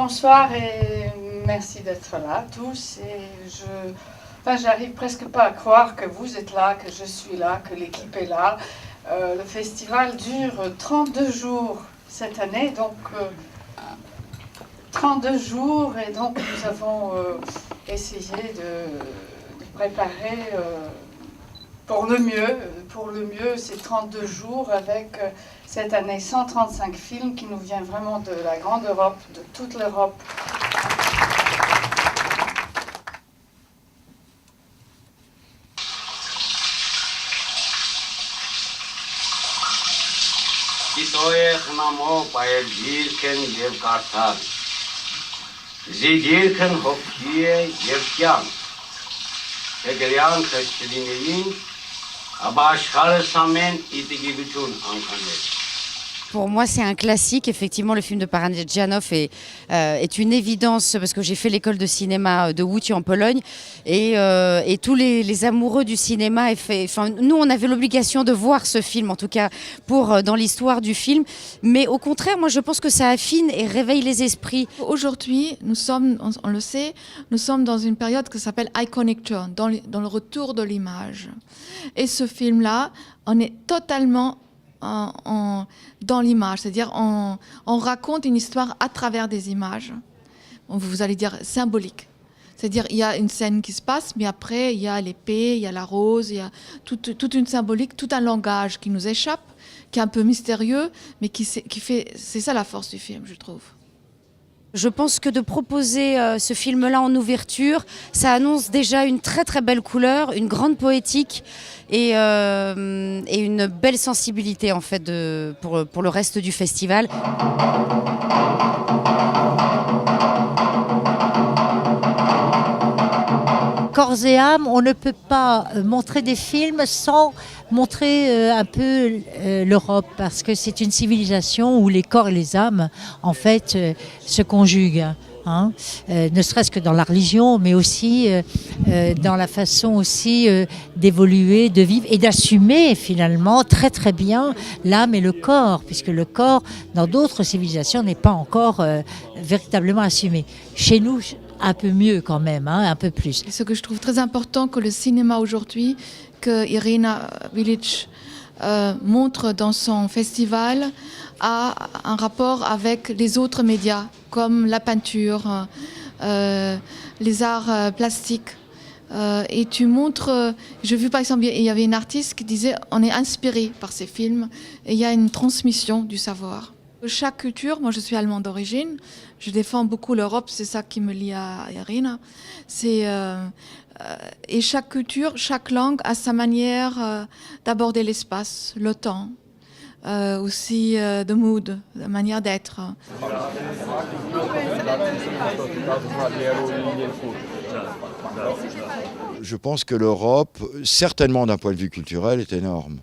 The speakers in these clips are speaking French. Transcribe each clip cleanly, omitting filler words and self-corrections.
Bonsoir et merci d'être là tous. J'arrive presque pas à croire que vous êtes là, que je suis là, que l'équipe est là. Le festival dure 32 jours cette année, donc 32 jours, et donc nous avons essayé de préparer pour le mieux ces 32 jours avec cette année 135 films qui nous viennent vraiment de la grande Europe, de toute l'Europe. Pour moi, c'est un classique. Effectivement, le film de Parajanov est une évidence parce que j'ai fait l'école de cinéma de Łódź en Pologne et tous les amoureux du cinéma. Nous, on avait l'obligation de voir ce film, en tout cas dans l'histoire du film. Mais au contraire, moi, je pense que ça affine et réveille les esprits. Aujourd'hui, on le sait, nous sommes dans une période qui s'appelle Iconic Turn, dans le retour de l'image. Et ce film-là, on est totalement dans l'image, c'est-à-dire on raconte une histoire à travers des images, vous allez dire symbolique. C'est-à-dire il y a une scène qui se passe, mais après il y a l'épée, il y a la rose, il y a toute une symbolique, tout un langage qui nous échappe, qui est un peu mystérieux, mais c'est ça la force du film, je trouve. Je pense que de proposer ce film-là en ouverture, ça annonce déjà une très très belle couleur, une grande poétique et une belle sensibilité en fait pour le reste du festival. Corps et âme, on ne peut pas montrer des films sans montrer un peu l'Europe, parce que c'est une civilisation où les corps et les âmes, en fait, se conjuguent. Hein, ne serait-ce que dans la religion, mais aussi dans la façon aussi d'évoluer, de vivre et d'assumer finalement très très bien l'âme et le corps, puisque le corps, dans d'autres civilisations, n'est pas encore véritablement assumé. Chez nous, un peu mieux quand même, hein, un peu plus. Ce que je trouve très important que le cinéma aujourd'hui, que Irina Bilic montre dans son festival, a un rapport avec les autres médias, comme la peinture, les arts plastiques. Et tu montres, j'ai vu par exemple, il y avait une artiste qui disait on est inspiré par ces films et il y a une transmission du savoir. Chaque culture, moi je suis allemande d'origine, je défends beaucoup l'Europe, c'est ça qui me lie à Irina. Et chaque culture, chaque langue a sa manière d'aborder l'espace, le temps, aussi de mood, de manière d'être. Je pense que l'Europe, certainement d'un point de vue culturel, est énorme.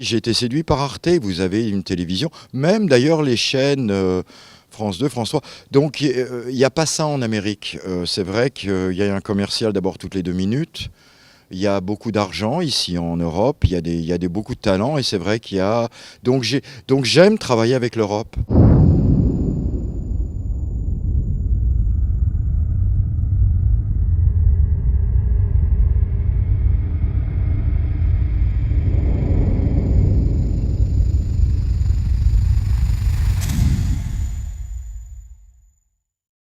J'ai été séduit par Arte, vous avez une télévision, même d'ailleurs les chaînes France 2, France 3. Donc il n'y a pas ça en Amérique. C'est vrai qu'il y a un commercial d'abord toutes les 2 minutes. Il y a beaucoup d'argent ici en Europe, il y a beaucoup de talent et c'est vrai qu'il y a... Donc j'aime travailler avec l'Europe.